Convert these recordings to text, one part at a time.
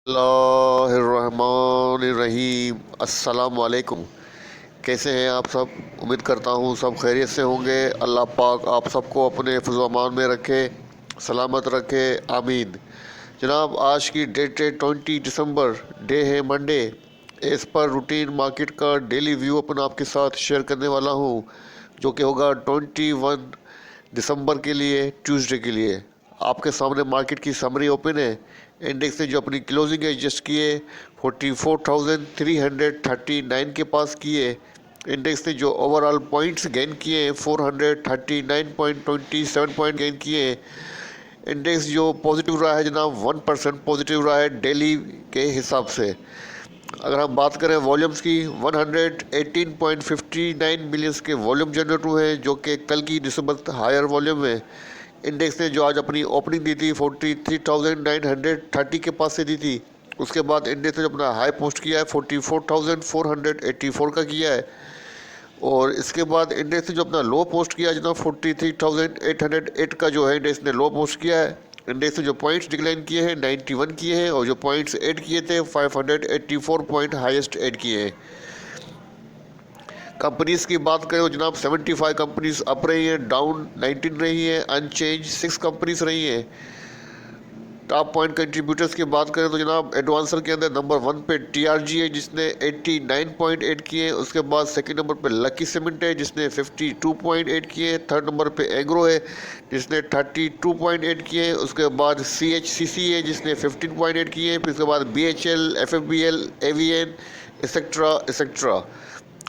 अल्लाहुर्रहमानिर्रहीम। अस्सलाम वालेकुम। कैसे हैं आप सब? उम्मीद करता हूँ सब खैरियत से होंगे। अल्लाह पाक आप सबको अपने हिफ्ज़ व अमान में रखे, सलामत रखे, आमीन। जनाब, आज की डेट है 20 दिसंबर, डे है मंडे। इस पर रूटीन मार्केट का डेली व्यू अपना आपके साथ शेयर करने वाला हूँ, जो कि होगा 21 दिसंबर के लिए, ट्यूसडे के लिए। आपके सामने मार्केट की समरी ओपन है। इंडेक्स ने जो अपनी क्लोजिंग एडजस्ट किए 44,339 के पास किए। इंडेक्स ने जो ओवरऑल पॉइंट्स गेन किए 439.27 पॉइंट गेन किए। इंडेक्स जो पॉजिटिव रहा है जनाब, 1% पॉजिटिव रहा है डेली के हिसाब से। अगर हम बात करें वॉल्यूम्स की, 118.59 मिलियंस के वॉल्यूम जनरेट हुए हैं, जो कि कल की निस्बत हायर वॉल्यूम है। इंडेक्स ने जो आज अपनी ओपनिंग दी थी 43,930 के पास से दी थी। उसके बाद इंडेक्स ने जो अपना हाई पोस्ट किया है 44,484 का किया है। और इसके बाद इंडेक्स ने जो अपना लो पोस्ट किया है जनाब, 43,808 का जो है इंडेक्स ने लो पोस्ट किया है। इंडेक्स ने जो पॉइंट्स डिक्लाइन किए हैं 91 किए हैं, और जो पॉइंट्स ऐड किए थे 584 पॉइंट हाईएस्ट ऐड किए हैं। कंपनीज की बात करें तो जनाब 75 कंपनीज अप रही हैं, डाउन 19 रही हैं, अनचेंज 6 कंपनीज रही हैं। टॉप पॉइंट कंट्रीब्यूटर्स की बात करें तो जनाब एडवांसर के अंदर नंबर 1 पे टीआरजी है, जिसने 89.8 किए। उसके बाद सेकंड नंबर पे लकी सीमेंट है, जिसने 52.8 किए। थर्ड नंबर पे एग्रो है, जिसने 32.8 किए। उसके बाद सीएचसीसी है, जिसने 15.8 किए। फिर उसके बाद बीएचएल, एफएफबीएल, एवीएन, एक्सेट्रा एक्सेट्रा।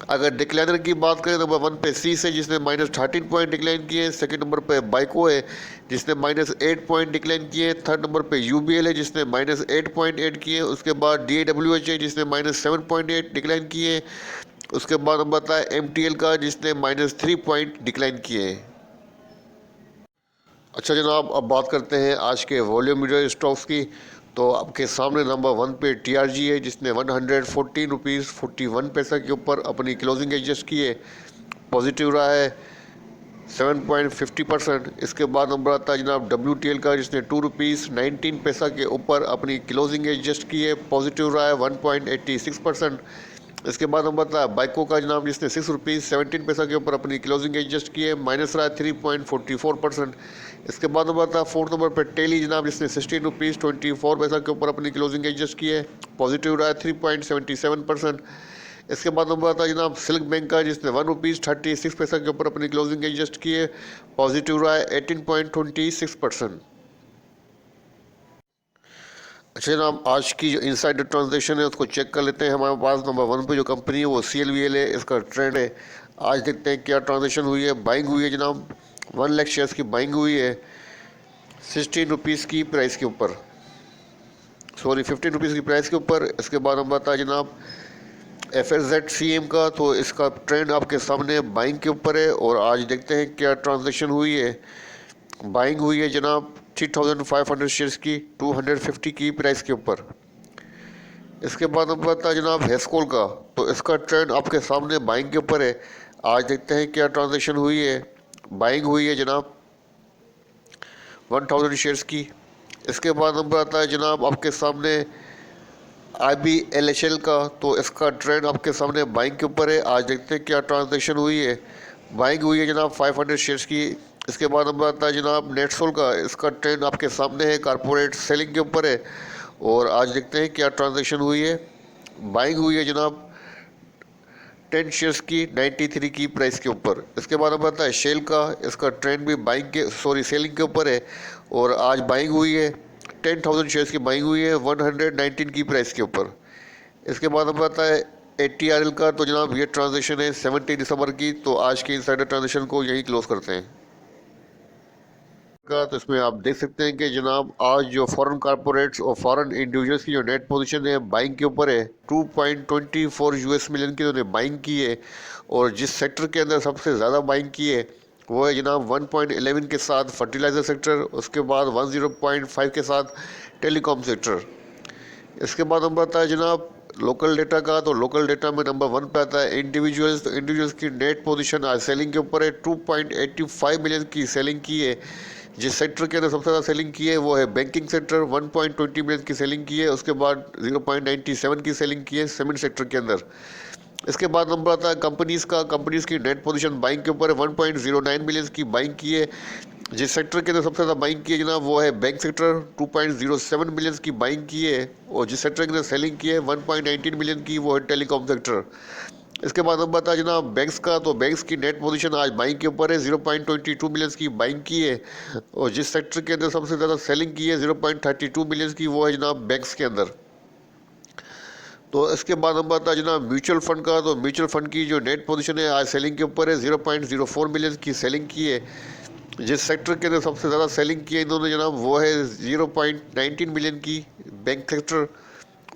अगर डिक्लाइनर की बात करें तो नंबर 1 पे सी से, जिसने -13 पॉइंट डिक्लाइन किए। सेकंड नंबर पे बाइको है, जिसने -8 पॉइंट डिक्लाइन किए। थर्ड नंबर पे यूबीएल है, जिसने -8.8 किए। उसके बाद डीएडब्ल्यूएच है, जिसने -7.8 डिक्लाइन किए। उसके बाद नंबर आता है एमटीएल का, जिसने -3 पॉइंट डिक्लाइन किए। अच्छा जनाब, अब बात करते हैं आज के वॉल्यूम मीटर स्टॉक्स की। तो आपके सामने नंबर 1 पे टीआरजी है, जिसने 114 रुपीज़ 41 पैसा के ऊपर अपनी क्लोजिंग एडजस्ट की है। पॉजिटिव रहा है 7.50%। इसके बाद नंबर आता है जनाब डब्ल्यू का, जिसने 2 रुपीज़ 19 पैसा के ऊपर अपनी क्लोजिंग एडजस्ट की है। पॉजिटिव रहा है 1.86%। इसके बाद नंबर आता है बाइको का जनाब, जिसने 6 रुपीज़ 17 पैसा के ऊपर अपनी क्लोजिंग एडजस्ट की है। माइनस रहा है 3.44%। इसके बाद नंबर आता है फोर्थ नंबर पर टेली जनाब, जिसने 16 रुपीज़ 24 पैसा के ऊपर अपनी क्लोजिंग एडजस्ट की है। पॉजिटिव रहा है 3.77%। इसके बाद नंबर आता है जनाब सिल्क बैंक का, जिसने 1 रुपीज़ 36 पैसा के ऊपर अपनी क्लोजिंग एडजस्ट की है। पॉजिटिव रहा है 18.26%। अच्छा जनाब, आज की जो इनसाइडर ट्रांजेक्शन है उसको चेक कर लेते हैं। हमारे पास नंबर 1 पे जो कंपनी है वो CLVL है। इसका ट्रेंड है, आज देखते हैं क्या ट्रांजेक्शन हुई है। बाइंग हुई है जनाब, 1 लाख शेयर्स की बाइंग हुई है 16 रुपीज़ की प्राइस के ऊपर, सॉरी 15 रुपीज़ की प्राइस के ऊपर। इसके बाद हम बताया जनाब FSZCM का, तो इसका ट्रेंड आपके सामने बाइंग के ऊपर है। और आज देखते हैं क्या ट्रांजेक्शन हुई है। बाइंग हुई है जनाब 3500 शेयर्स की 250 की प्राइस के ऊपर। इसके बाद हम बताया जनाब हेस्कोल का, तो इसका ट्रेंड आपके सामने बाइंग के ऊपर है। आज देखते हैं क्या ट्रांजेक्शन हुई है। बाइंग हुई है जनाब 1000 शेयर्स की। इसके बाद नंबर आता है जनाब आपके सामने IBLHL का, तो इसका ट्रेंड आपके सामने बाइंग के ऊपर है। आज देखते हैं क्या ट्रांजेक्शन हुई है। बाइंग हुई है जनाब 500 शेयर्स की। इसके बाद नंबर आता है जनाब नेटसोल का, इसका ट्रेंड आपके सामने है, कारपोरेट सेलिंग के ऊपर है। और आज देखते हैं क्या ट्रांजेक्शन हुई है। बाइंग हुई है जनाब 10 शेयर्स की 93 की प्राइस के ऊपर। इसके बाद नंबर आता है शेल का, इसका ट्रेंड भी बाइंग के सॉरी सेलिंग के ऊपर है। और आज बाइंग हुई है 10,000 शेयर्स की बाइंग हुई है 119 की प्राइस के ऊपर। इसके बाद नंबर आता है ATRL का, तो जनाब ये ट्रांजेक्शन है 17 दिसंबर की। तो आज के इनसाइडर ट्रांजेक्शन को यही क्लोज करते हैं का। तो इसमें आप देख सकते हैं कि जनाब आज जो फॉरेन कारपोरेट्स और फॉरेन इंडिविजुअल्स की जो नेट पोजीशन है बाइंग के ऊपर है। 2.24 US मिलियन की उन्होंने बाइंग की है। और जिस सेक्टर के अंदर सबसे ज़्यादा बाइंग की है वो है जनाब 1.11 के साथ फर्टिलाइज़र सेक्टर। उसके बाद 10.5 के साथ टेलीकॉम सेक्टर। इसके बाद नंबर आता है जनाब लोकल डेटा का, तो लोकल डेटा में नंबर 1 पे आता है इंडिविजुअल्स। तो इंडिविजुअल्स की नेट पोजीशन आज सेलिंग के ऊपर है, 2.85 मिलियन की सेलिंग की है। जिस सेक्टर के अंदर सबसे ज़्यादा सेलिंग की है वो है बैंकिंग सेक्टर, 1.20 मिलियन की सेलिंग की है। उसके बाद 0.97 की सेलिंग की है सीमेंट सेक्टर के अंदर। इसके बाद नंबर आता है कंपनीज़ का। कंपनीज़ की नेट पोजीशन बाइंग के ऊपर है, 1.09 मिलियन की बाइंग की है। जिस सेक्टर के अंदर सबसे ज़्यादा बाइंग की है जनाब वो है बैंक सेक्टर, 2.07 मिलियन की बाइंग की है। और जिस सेक्टर के अंदर सेलिंग की है 1.19 मिलियन की वो है टेलीकॉम सेक्टर। इसके बाद हम बताया जनाब बैंक्स का, तो बैंक्स की नेट पोजीशन आज बाइंग के ऊपर है, 0.22 मिलियन की बाइंग की है। और जिस सेक्टर के अंदर सबसे ज़्यादा सेलिंग की है 0.32 मिलियन की वो है जनाब बैंक्स के अंदर। तो इसके बाद हम बताया जनाब म्यूचुअल फंड का, तो म्यूचुअल फंड की जो नेट पोजीशन है आज सेलिंग के ऊपर है, 0.04 मिलियन की सेलिंग की है। जिस सेक्टर के अंदर सबसे ज़्यादा सेलिंग की है इन्होंने जनाब वो है 0.19 मिलियन की बैंक सेक्टर।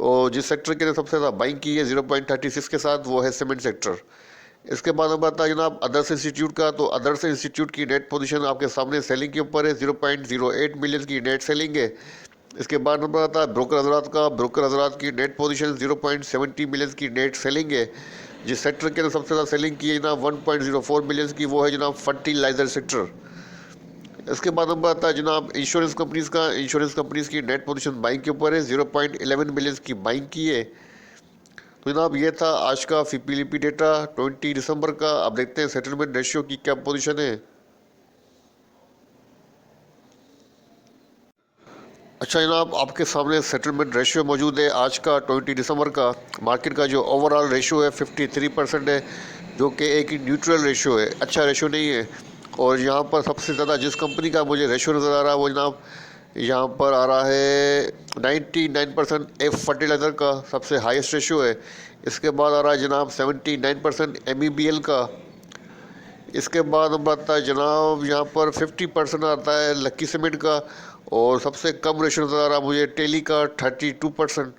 और जिस सेक्टर के अंदर सबसे ज़्यादा बाइंग की है 0.36 के साथ वो है सीमेंट सेक्टर। इसके बाद हम बात है जनाब अदर्स इंस्टीट्यूट का, तो अदर्स इंस्टीट्यूट की नेट पोजीशन आपके सामने सेलिंग के ऊपर है, 0.08 मिलियन की नेट सेलिंग है। इसके बाद नंबर आता है ब्रोकर हजरात का। ब्रोकर हजरात की नेट पोजीशन 0.70 मिलियन की नेट सेलिंग है। जिस सेक्टर के अंदर सबसे ज़्यादा सेलिंग की है जनाब 1.04 मिलियन की वो है जनाब फर्टिलाइजर सेक्टर। इसके बाद नंबर आता है जनाब इंश्योरेंस कंपनीज़ का। इंश्योरेंस कंपनीज़ की नेट पोजीशन बाइंग के ऊपर है, 0.11 मिलियन की बाइंग की है। तो जनाब ये था आज का फीपीलीपी डेटा 20 दिसंबर का। अब देखते हैं सेटलमेंट रेशियो की क्या पोजीशन है। अच्छा जनाब, आपके सामने सेटलमेंट रेशियो मौजूद है आज का 20 दिसंबर का। मार्केट का जो ओवरऑल रेशियो है 53% है, जो कि एक न्यूट्रल रेशियो है, अच्छा रेशियो नहीं है। और यहाँ पर सबसे ज़्यादा जिस कंपनी का मुझे रेशियो नज़र आ रहा है वो जनाब यहाँ पर आ रहा है 99% एफ फर्टिलाइज़र का सबसे हाईएस्ट रेशियो है। इसके बाद आ रहा है जनाब 79% MEBL का। इसके बाद हम आता है जनाब यहाँ पर 50% आता है लक्की सीमेंट का। और सबसे कम रेशियो नज़र आ रहा मुझे टेली का 32%।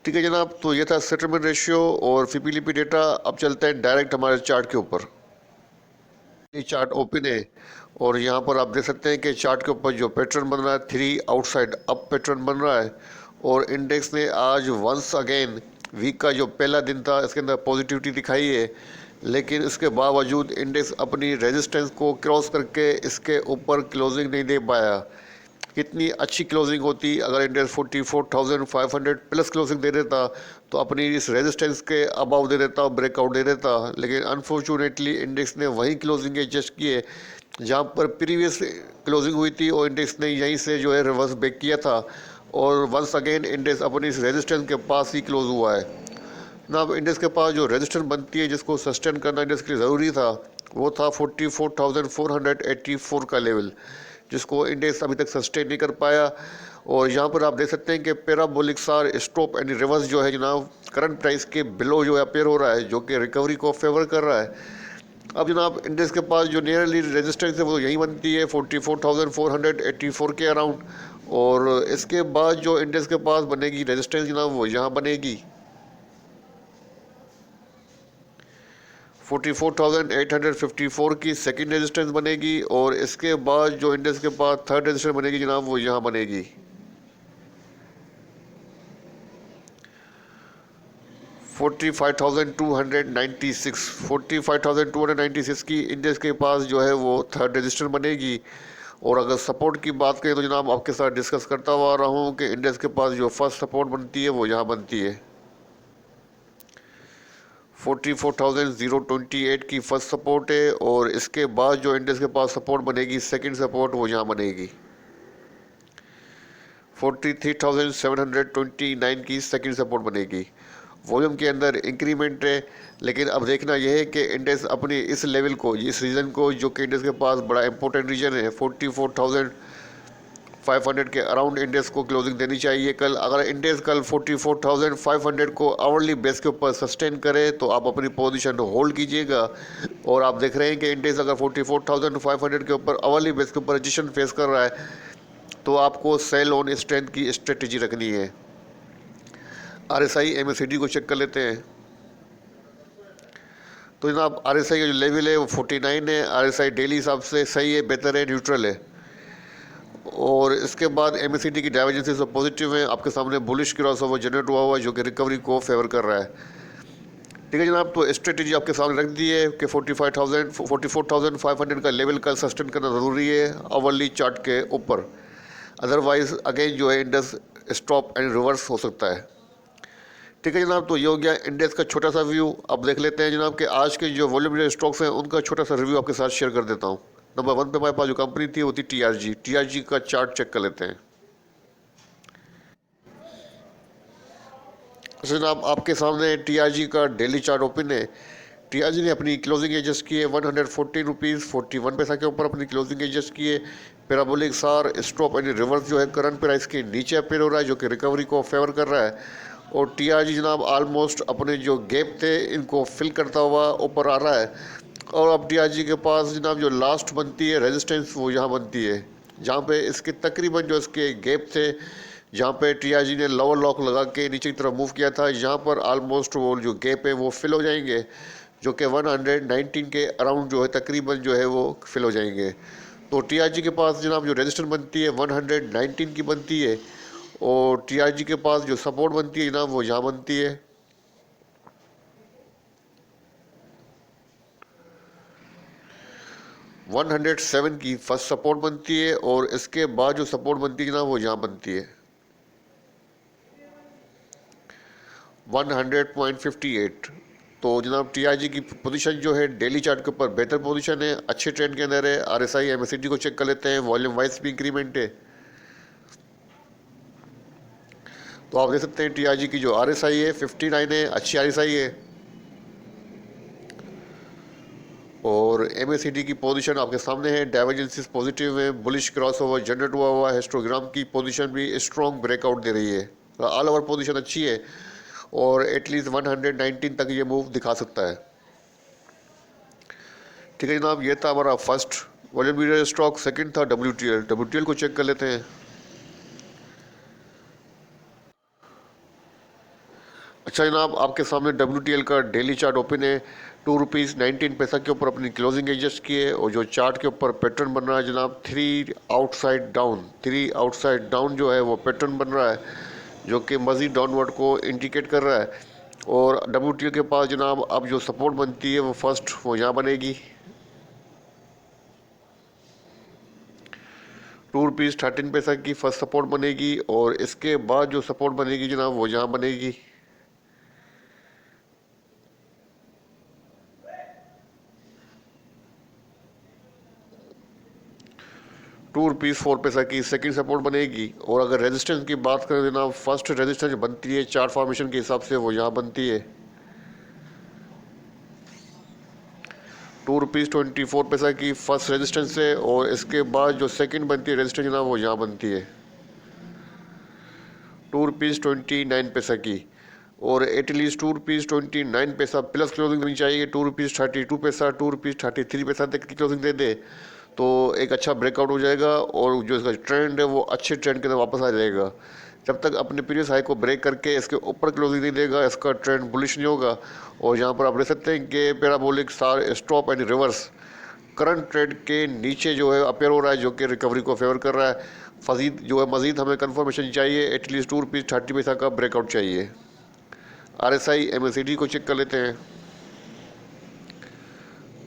ठीक है जनाब, तो ये था सेटलमेंट रेशियो और फीपीलीपी डेटा। अब चलते हैं डायरेक्ट हमारे चार्ट के ऊपर। ये चार्ट ओपन है और यहाँ पर आप देख सकते हैं कि चार्ट के ऊपर जो पैटर्न बन रहा है 3 आउटसाइड अप पैटर्न बन रहा है। और इंडेक्स ने आज वंस अगेन वीक का जो पहला दिन था इसके अंदर पॉजिटिविटी दिखाई है, लेकिन इसके बावजूद इंडेक्स अपनी रेजिस्टेंस को क्रॉस करके इसके ऊपर क्लोजिंग नहीं दे पाया। कितनी अच्छी क्लोजिंग होती अगर इंडेक्स 44,500 प्लस क्लोजिंग दे देता, तो अपनी इस रेजिस्टेंस के अबाव दे देता, ब्रेकआउट दे देता। लेकिन अनफॉर्चुनेटली इंडेक्स ने वही क्लोजिंग एडजस्ट किए जहाँ पर प्रीवियस क्लोजिंग हुई थी और इंडेक्स ने यहीं से जो है रिवर्स बैक किया था। और वंस अगेन इंडेक्स अपनी इस रेजिस्टेंस के पास ही क्लोज हुआ है ना। अब इंडेक्स के पास जो रेजिस्टेंस बनती है जिसको सस्टेन करना इंडेक्स के लिए ज़रूरी था वो था 44,484 का लेवल, जिसको इंडेक्स अभी तक सस्टेन नहीं कर पाया। और यहाँ पर आप देख सकते हैं कि पैराबोलिक सार स्टॉप एंड रिवर्स जो है जनाब करंट प्राइस के बिलो जो है अपेयर हो रहा है, जो कि रिकवरी को फेवर कर रहा है। अब जनाब इंडेक्स के पास जो नियरली रेजिस्टेंस है वो यहीं बनती है 44,484 के अराउंड। और इसके बाद जो इंडेक्स के पास बनेगी रेजिस्टेंस जनाब वो यहाँ बनेगी 44,854 की सेकंड रेजिस्टेंस बनेगी। और इसके बाद जो इंडेक्स के पास थर्ड रेजिस्टेंस बनेगी जनाब वो यहाँ बनेगी 45,296। 45,296 की इंडेक्स के पास जो है वो थर्ड रेजिस्टेंस बनेगी। और अगर सपोर्ट की बात करें तो जनाब आपके साथ डिस्कस करता हुआ आ रहा हूँ कि इंडेक्स के पास जो फर्स्ट सपोर्ट बनती है वो यहाँ बनती है 44,028 की फर्स्ट सपोर्ट है। और इसके बाद जो इंडेक्स के पास सपोर्ट बनेगी सेकंड सपोर्ट वो यहाँ बनेगी 43,729 की सेकंड सपोर्ट बनेगी। वॉल्यूम के अंदर इंक्रीमेंट है, लेकिन अब देखना यह है कि इंडेक्स अपनी इस लेवल को, इस रीजन को, जो कि इंडेक्स के पास बड़ा इंपॉर्टेंट रीजन है 44,500 के अराउंड इंडेक्स को क्लोजिंग देनी चाहिए कल। अगर इंडेक्स कल 44,500 को आवरली बेस के ऊपर सस्टेन करे तो आप अपनी पोजीशन होल्ड कीजिएगा। और आप देख रहे हैं कि इंडेक्स अगर 44,500 के ऊपर आवरली बेस के ऊपर रजिस्ट्रेशन फेस कर रहा है तो आपको सेल ऑन स्ट्रेंथ की स्ट्रेटजी रखनी है। RSI MACD को चेक कर लेते हैं। तो जनाब RSI का जो लेवल है वो 49 है। RSI डेली हिसाब से सही है, बेहतर है, न्यूट्रल है। और इसके बाद MACD की डाइवर्जेंसेस पॉजिटिव है। आपके सामने बुलिश क्रॉस ओवर जनरेट हुआ है जो कि रिकवरी को फेवर कर रहा है। ठीक है जनाब, तो स्ट्रेटेजी आपके सामने रख दी है कि 44,500 का लेवल का सस्टेन करना ज़रूरी है आवरली चार्ट के ऊपर, अदरवाइज अगेन जो है इंडेक्स स्टॉप एंड रिवर्स हो सकता है। ठीक है जनाब, तो ये हो गया इंडेक्स का छोटा सा व्यू। अब देख लेते हैं जनाब कि आज के जो वॉल्यूम स्टॉक्स हैं उनका छोटा सा रिव्यू आपके साथ शेयर कर देता हूँ। नंबर 1 पे हमारे पास जो कंपनी थी वो थी टीआरजी। टीआरजी का चार्ट चेक कर लेते हैं। अच्छा जनाब, आपके सामने टीआरजी का डेली चार्ट ओपन है। टीआरजी ने अपनी क्लोजिंग एडजस्ट की है 114 रुपीज़ 41 पैसा के ऊपर अपनी क्लोजिंग एडजस्ट की है। पैराबोलिक सार स्टॉप एंड रिवर्स जो है करंट प्राइस के नीचे अपेयर हो रहा है, जो कि रिकवरी को फेवर कर रहा है। और टीआरजी जनाब ऑलमोस्ट अपने जो गैप थे इनको फिल करता हुआ ऊपर आ रहा है। और अब टीआरजी के पास जनाब जो लास्ट बनती है रेजिस्टेंस वो यहाँ बनती है, जहाँ पे इसके तकरीबन जो इसके गैप थे, जहाँ पे टीआरजी ने लोअर लॉक लगा के नीचे की तरफ मूव किया था, यहाँ पर ऑलमोस्ट वो जो गैप है वो फिल हो जाएंगे, जो कि 119 के अराउंड जो है तकरीबन जो है वो फिल हो जाएंगे। तो टीआरजी के पास जनाब जो रेजिस्टेंस बनती है 119 की बनती है, और टीआरजी के पास जो सपोर्ट बनती है जनाब वो यहाँ बनती है 107 की फर्स्ट सपोर्ट बनती है, और इसके बाद जो सपोर्ट बनती है जनाब वो यहाँ बनती है 100.58। तो जनाब टीआरजी की पोजीशन जो है डेली चार्ट के ऊपर बेहतर पोजीशन है, अच्छे ट्रेंड के अंदर है। आरएसआई एमएससीडी को चेक कर लेते हैं, वॉल्यूम वाइज भी इंक्रीमेंट है। तो आप देख सकते हैं टीआरजी की जो आरएसआई है 59 है, अच्छी आरएसआई है। और एमएससीडी की पोजीशन आपके सामने है, डाइवर्जेंसेस पॉजिटिव है, बुलिश क्रॉस ओवर जनरेट हुआ है। हिस्टोग्राम की पोजीशन भी स्ट्रॉन्ग ब्रेकआउट दे रही है, ऑल ओवर पोजीशन अच्छी है, और एटलीस्ट 119 तक ये मूव दिखा सकता है। ठीक है जनाब, ये था हमारा first volume leader stock. Second था डब्ल्यूटीएल। डब्ल्यूटीएल को चेक कर लेते हैं। अच्छा जनाब, आपके सामने डब्ल्यूटीएल का डेली चार्ट ओपन है। 2 रुपीज़ 19 पैसा के ऊपर अपनी क्लोजिंग एडजस्ट की है, और जो चार्ट के ऊपर पैटर्न बन रहा है जनाब 3 आउटसाइड डाउन जो है वो पैटर्न बन रहा है, जो कि मज़ीद डाउनवर्ड को इंडिकेट कर रहा है। और डब्ल्यूटीएल के पास जनाब अब जो सपोर्ट बनती है वो फर्स्ट वो यहाँ बनेगी 2 रुपीज़ 13 पैसा की फर्स्ट सपोर्ट बनेगी, और इसके बाद जो सपोर्ट बनेगी जनाब वो यहाँ बनेगी 2 रुपीज़ 4 पैसा की सेकंड सपोर्ट बनेगी। और अगर रेजिस्टेंस की बात करें जनाब, फर्स्ट रेजिस्टेंस बनती है चार्ट फॉर्मेशन के हिसाब से वो यहाँ बनती है 2 रुपीज़ 24 पैसा की फर्स्ट रेजिस्टेंस है, और इसके बाद जो सेकंड बनती है रेजिस्टेंस जनाब वो यहाँ बनती है 2 रुपीज़ 29 पैसा की। और एटलीस्ट 2 रुपीज़ 29 पैसा प्लस क्लोजिंग देनी चाहिए। 2 रुपीज़ 32 पैसा 2 रुपीज़ 33 पैसा तक की क्लोजिंग दे दे तो एक अच्छा ब्रेकआउट हो जाएगा, और जो इसका ट्रेंड है वो अच्छे ट्रेंड के अंदर वापस आ जाएगा। जब तक अपने प्रीवियस हाई को ब्रेक करके इसके ऊपर क्लोजिंग नहीं देगा, इसका ट्रेंड बुलिश नहीं होगा। और यहाँ पर आप देख सकते हैं कि पैराबोलिक सार stop and reverse current trend के नीचे जो है अपेयर हो रहा है, जो कि रिकवरी को फेवर कर रहा है। मज़ीद हमें कंफर्मेशन चाहिए, एटलीस्ट 2 रुपीज़ 30 पैसा का ब्रेकआउट चाहिए। आरएसआई एमएससीडी को चेक कर लेते हैं।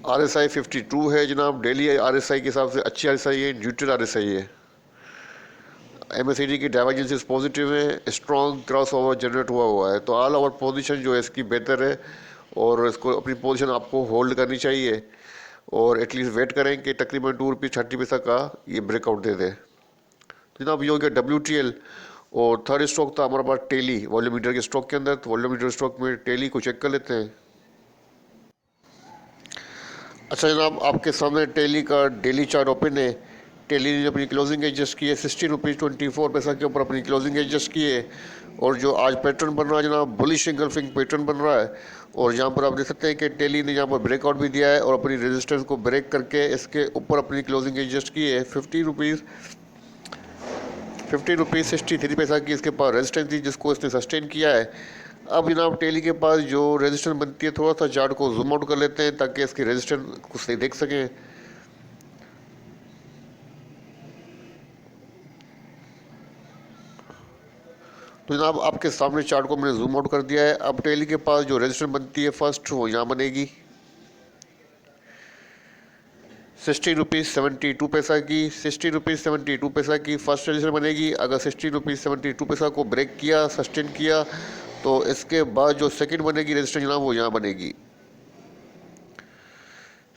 आरएसआई 52 है जनाब, डेली आरएसआई के हिसाब से अच्छी आरएसआई है, न्यूट्रल आरएसआई है। एमएससीडी की डाइवर्जेंसेस पॉजिटिव है, स्ट्रॉन्ग क्रॉस ओवर जनरेट हुआ है। तो ऑल ओवर पोजीशन जो है इसकी बेहतर है, और इसको अपनी पोजीशन आपको होल्ड करनी चाहिए, और एटलीस्ट वेट करें कि तकरीबन 2 रुपीज़ 30 पैसा का ये ब्रेकआउट दे दे। जनाब ये हो गया डब्ल्यूटीएल। और थर्ड स्टॉक था हमारे पास टेली, वॉल्यूम मीटर के स्टॉक के अंदर। तो वॉल्यूम मीटर स्टॉक में टेली को चेक कर लेते हैं। अच्छा जनाब, आपके सामने टेली का डेली चार्ट ओपन है। टेली ने अपनी क्लोजिंग एडजस्ट की है 16 रुपीज़ 24 पैसा के ऊपर अपनी क्लोजिंग एडजस्ट की है, और जो आज पैटर्न बन रहा है जनाब बुलिश इंगल्फिंग पैटर्न बन रहा है। और यहाँ पर आप देख सकते हैं कि टेली ने यहाँ पर ब्रेकआउट भी दिया है, और अपनी रेजिस्टेंस को ब्रेक करके इसके ऊपर अपनी क्लोजिंग एडजस्ट की है 15 रुपीज़ 63 पैसा की इसके पास रेजिस्टेंस थी, जिसको इसने सस्टेन किया है। अब जनाब टेली के पास जो रेजिस्टेंस बनती है, थोड़ा सा चार्ट को जूम आउट कर लेते हैं ताकि इसकी रेजिस्टेंस को सही देख सकें। तो जनाब आपके सामने चार्ट को मैंने जूम आउट कर दिया है। अब टेली के पास जो रजिस्टर बनती है फर्स्ट वो यहाँ बनेगी 60 रुपीज़ 72 पैसा की। 60 रुपीज़ 72 पैसा की फर्स्ट रजिस्टर बनेगी। अगर 60 रुपीज़ 72 पैसा को ब्रेक किया, सस्टेन किया, तो इसके बाद जो सेकंड बनेगी रजिस्टर जनाब वो यहाँ बनेगी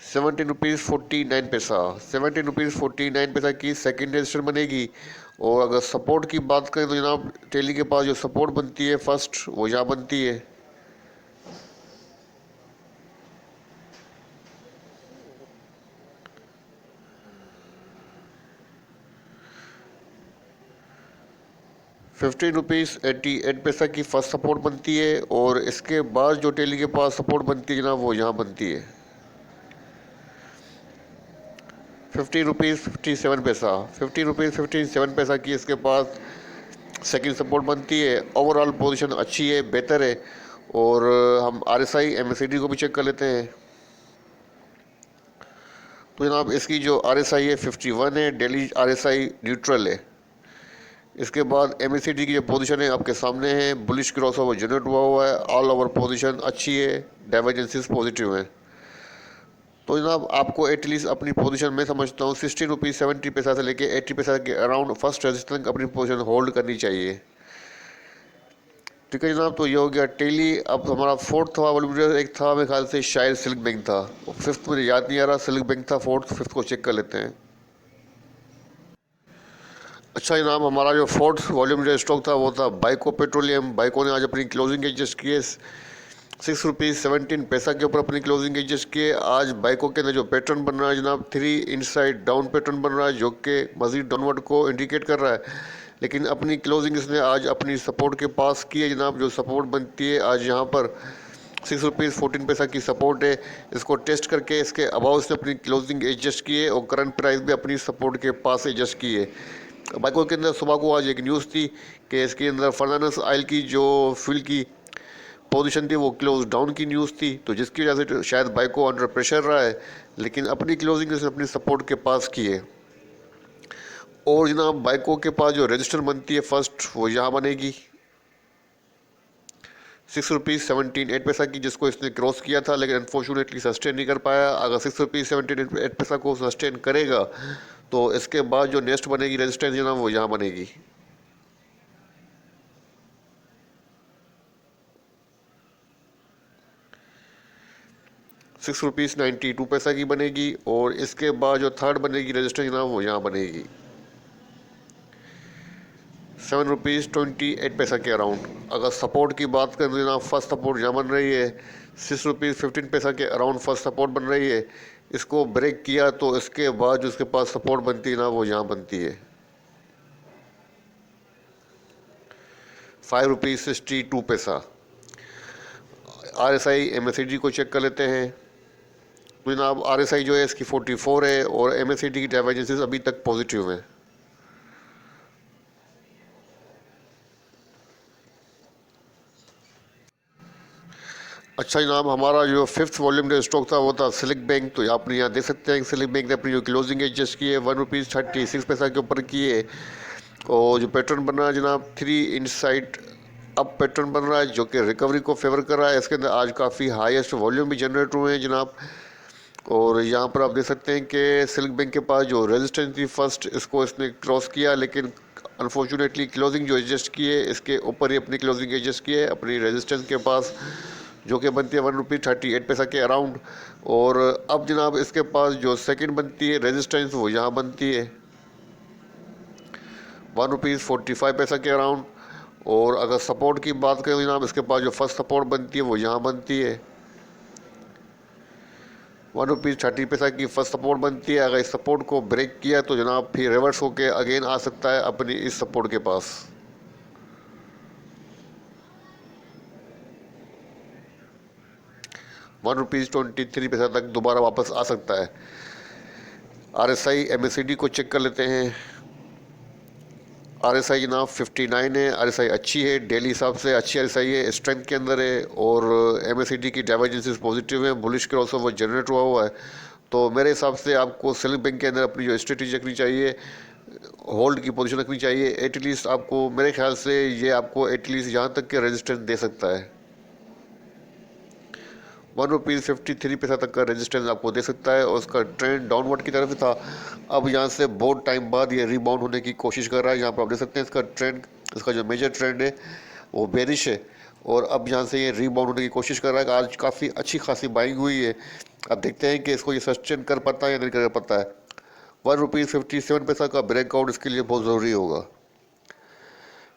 17 रुपीज़ 49 पैसा। 17 रुपीज़ 49 पैसा की सेकंड रजिस्टर बनेगी। और अगर सपोर्ट की बात करें तो जनाब टेली के पास जो सपोर्ट बनती है फर्स्ट वो यहाँ बनती है 15 रुपीज़ 88 पैसा की फर्स्ट सपोर्ट बनती है। और इसके बाद जो टेली के पास सपोर्ट बनती है जनाब वो यहाँ बनती है 50 रुपीज़ 57 पैसा। 50 रुपीज़ 57 पैसा की इसके पास सेकंड सपोर्ट बनती है। ओवरऑल पोजीशन अच्छी है, बेहतर है। और हम RSI MACD को भी चेक कर लेते हैं। तो जनाब इसकी जो RSI है 51 है, डेली RSI न्यूट्रल है। इसके बाद MACD की जो पोजीशन है आपके सामने है, बुलिश क्रॉस ओवर जनरेट हुआ है, ऑल ओवर पोजीशन अच्छी है, डाइवर्जेंसेस पॉजिटिव है। तो जनाब आपको एटलीस्ट अपनी पोजीशन में समझता हूँ 60 रुपीज़ 70 पैसा से लेके 80 पैसा के अराउंड फर्स्ट रजिस्टर तक अपनी पोजीशन होल्ड करनी चाहिए। ठीक है जनाब, तो ये हो गया टेली। अब हमारा फोर्थ था वॉल्यूम, एक था मेरे ख्याल से शायद सिल्क बैंक था, फिफ्थ मुझे याद नहीं आ रहा, सिल्क बैंक था फोर्थ, फिफ्थ को चेक कर लेते हैं। अच्छा जनाब, हमारा जो फोर्थ वॉल्यूम जो स्टॉक था वो था बाइको पेट्रोलियम। बाइको ने आज अपनी क्लोजिंग एडजस्ट किए 6 रुपीज़ 17 पैसा के ऊपर अपनी क्लोजिंग एडजस्ट किए। आज बाइको के अंदर जो पैटर्न बन रहा है जनाब 3 इनसाइड डाउन पैटर्न बन रहा है, जो कि मजीद डाउनवर्ड को इंडिकेट कर रहा है। लेकिन अपनी क्लोजिंग इसने आज अपनी सपोर्ट के पास की है जनाब। जो सपोर्ट बनती है आज यहाँ पर 6 रुपीज़ 14 पैसा की सपोर्ट है। इसको टेस्ट करके इसके अबाव से अपनी क्लोजिंग एडजस्ट की है और करंट प्राइस भी अपनी सपोर्ट के पास एडजस्ट की है। बाइको के अंदर सुबह को आज एक न्यूज़ थी कि इसके अंदर फर्नांडिस ऑयल की जो फ्यूल की पोजीशन थी वो क्लोज डाउन की न्यूज़ थी, तो जिसकी वजह से शायद बाइको अंडर प्रेशर रहा है। लेकिन अपनी क्लोजिंग इसने अपनी सपोर्ट के पास की है। और जनाब बाइको के पास जो रजिस्टर बनती है फर्स्ट वो यहाँ बनेगी 6 रुपीज़ 78 पैसा की, जिसको इसने क्रॉस किया था लेकिन अनफॉर्चुनेटली सस्टेन नहीं कर पाया। अगर 6 रुपीज़ 78 पैसा को सस्टेन करेगा तो इसके बाद जो नेक्स्ट बनेगी रेजिस्टेंस जनाब वो यहाँ बनेगी 6 रुपीज़ 92 पैसा की बनेगी। और इसके बाद जो थर्ड बनेगी रजिस्टेंस जनाब वो यहाँ बनेगी 7 रुपीज़ 28 पैसा के अराउंड। अगर सपोर्ट की बात करें तो जनाब फर्स्ट सपोर्ट यहाँ बन रही है 6 रुपीज़ 15 पैसा के अराउंड फर्स्ट सपोर्ट बन रही है। इसको ब्रेक किया तो इसके बाद जो उसके पास सपोर्ट बनती है ना वो यहाँ बनती है 5 रुपीज़ 62 पैसा। RSI MACD को चेक कर लेते हैं। तो जनाब RSI जो है इसकी 44 है और MACD की डाइवर्जेंसेस अभी तक पॉजिटिव हैं। अच्छा जनाब, हमारा जो फिफ्थ वॉल्यूम का स्टॉक था वो था सिल्क बैंक। तो आप यहाँ देख सकते हैं सिल्क बैंक ने अपनी जो क्लोजिंग एडजस्ट की है 1 रुपीज़ 36 पैसा के ऊपर की है। और जो पैटर्न बन रहा है जनाब 3 इनसाइड अप पैटर्न बन रहा है, जो कि रिकवरी को फेवर कर रहा है। इसके अंदर आज काफ़ी हाईएस्ट वॉल्यूम भी जनरेट हुए हैं जनाब। और यहाँ पर आप देख सकते हैं कि सिल्क बैंक के पास जो रेजिस्टेंस थी फर्स्ट, इसको इसने क्रॉस किया, लेकिन अनफॉर्चुनेटली क्लोजिंग जो एडजस्ट की है इसके ऊपर ही अपनी क्लोजिंग एडजस्ट की है अपनी रेजिस्टेंस के पास, जो कि बनती है 1 रुपीज़ 38 पैसा के अराउंड। और अब जनाब इसके पास जो सेकंड बनती है रेजिस्टेंस वो यहाँ बनती है 1 रुपीज़ 45 पैसा के अराउंड। और अगर सपोर्ट की बात करें जनाब इसके पास जो फर्स्ट सपोर्ट बनती है वो यहाँ बनती है 1 रुपीज़ 30 पैसा की फर्स्ट सपोर्ट बनती है। अगर इस सपोर्ट को ब्रेक किया तो जनाब फिर रिवर्स होके अगेन आ सकता है अपनी इस सपोर्ट के पास 1 रुपीज़ 23 पैसा तक दोबारा वापस आ सकता है। RSI MACD को चेक कर लेते हैं। RSI जनाब 59 है। RSI अच्छी है, डेली हिसाब से अच्छी RSI है, स्ट्रेंथ के अंदर है। और MACD की डाइवर्जेंसेस पॉजिटिव है, बुलिश क्रॉसओवर जनरेट हुआ है। तो मेरे हिसाब से आपको सिल्क बैंक के अंदर अपनी जो स्ट्रेटजी रखनी चाहिए होल्ड की पोजीशन रखनी चाहिए। एटलीस्ट आपको मेरे ख्याल से ये आपको एटलीस्ट यहाँ तक के रेजिस्टेंस दे सकता है, ₹1.53 तक का रेजिस्टेंस आपको दे सकता है, और उसका ट्रेंड डाउनवर्ड की तरफ था। अब यहाँ से बहुत टाइम बाद ये रिबाउंड होने की कोशिश कर रहा है। यहाँ पर आप देख सकते हैं इसका ट्रेंड, इसका जो मेजर ट्रेंड है वो बेरिश है, और अब यहाँ से ये रिबाउंड होने की कोशिश कर रहा है। आज काफ़ी अच्छी खासी बाइंग हुई है। अब देखते हैं कि इसको ये सस्टेन कर पाता है या नहीं कर पाता है। ₹1.57 का ब्रेकआउट इसके लिए बहुत ज़रूरी होगा।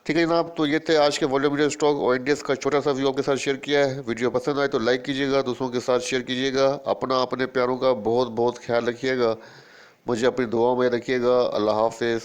ठीक है जनाब, तो ये थे आज के वॉल्यूम मीडियम स्टॉक और इंडेक्स का छोटा सा व्यू आपके साथ शेयर किया है। वीडियो पसंद आए तो लाइक कीजिएगा, दूसरों के साथ शेयर कीजिएगा। अपना अपने प्यारों का बहुत बहुत ख्याल रखिएगा। मुझे अपनी दुआओं में रखिएगा। अल्लाह हाफिज़।